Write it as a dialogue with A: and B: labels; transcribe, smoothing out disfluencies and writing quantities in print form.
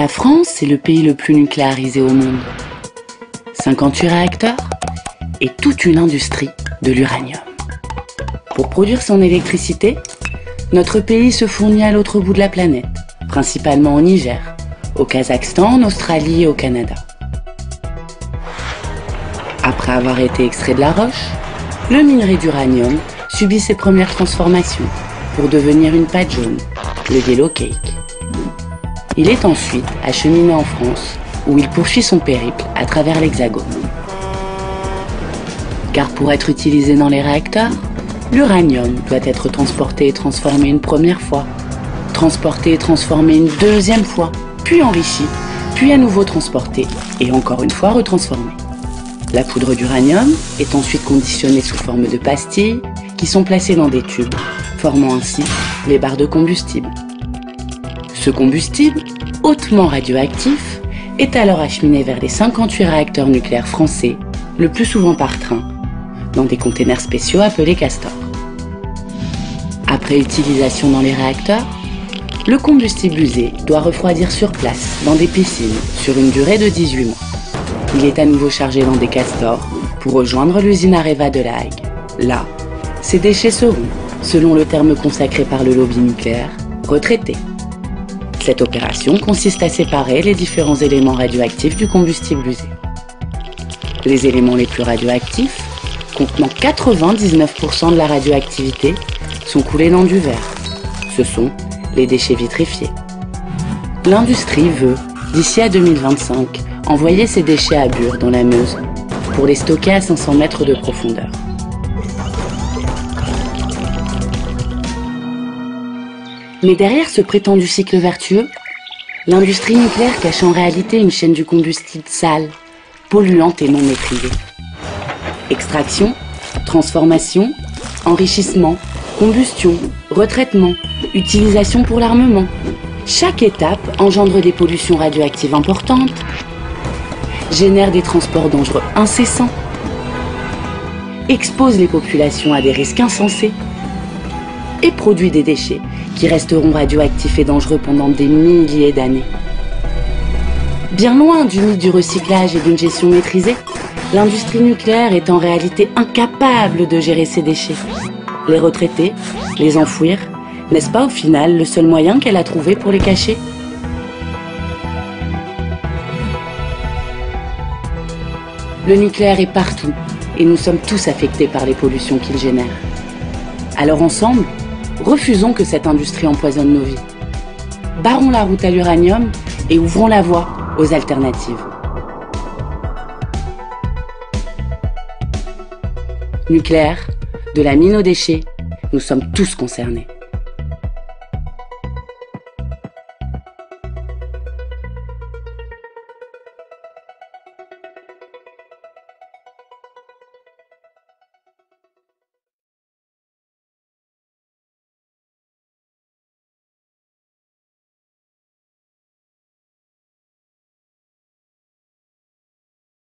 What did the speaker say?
A: La France est le pays le plus nucléarisé au monde. 58 réacteurs et toute une industrie de l'uranium. Pour produire son électricité, notre pays se fournit à l'autre bout de la planète, principalement au Niger, au Kazakhstan, en Australie et au Canada. Après avoir été extrait de la roche, le minerai d'uranium subit ses premières transformations pour devenir une pâte jaune, le yellow cake. Il est ensuite acheminé en France, où il poursuit son périple à travers l'Hexagone. Car pour être utilisé dans les réacteurs, l'uranium doit être transporté et transformé une première fois, transporté et transformé une deuxième fois, puis enrichi, puis à nouveau transporté et encore une fois retransformé. La poudre d'uranium est ensuite conditionnée sous forme de pastilles qui sont placées dans des tubes, formant ainsi les barres de combustible. Ce combustible, hautement radioactif, est alors acheminé vers les 58 réacteurs nucléaires français, le plus souvent par train, dans des containers spéciaux appelés castors. Après utilisation dans les réacteurs, le combustible usé doit refroidir sur place, dans des piscines, sur une durée de 18 mois. Il est à nouveau chargé dans des castors pour rejoindre l'usine Areva de La Hague. Là, ces déchets seront, selon le terme consacré par le lobby nucléaire, retraités. Cette opération consiste à séparer les différents éléments radioactifs du combustible usé. Les éléments les plus radioactifs, contenant 99% de la radioactivité, sont coulés dans du verre. Ce sont les déchets vitrifiés. L'industrie veut, d'ici à 2025, envoyer ces déchets à Bure, dans la Meuse, pour les stocker à 500 mètres de profondeur. Mais derrière ce prétendu cycle vertueux, l'industrie nucléaire cache en réalité une chaîne du combustible sale, polluante et non maîtrisée. Extraction, transformation, enrichissement, combustion, retraitement, utilisation pour l'armement. Chaque étape engendre des pollutions radioactives importantes, génère des transports dangereux incessants, expose les populations à des risques insensés et produit des déchets qui resteront radioactifs et dangereux pendant des milliers d'années. Bien loin du mythe du recyclage et d'une gestion maîtrisée, l'industrie nucléaire est en réalité incapable de gérer ces déchets. Les retraiter, les enfouir, n'est-ce pas au final le seul moyen qu'elle a trouvé pour les cacher ? Le nucléaire est partout et nous sommes tous affectés par les pollutions qu'il génère. Alors ensemble, refusons que cette industrie empoisonne nos vies. Barrons la route à l'uranium et ouvrons la voie aux alternatives. Nucléaire, de la mine aux déchets, nous sommes tous concernés.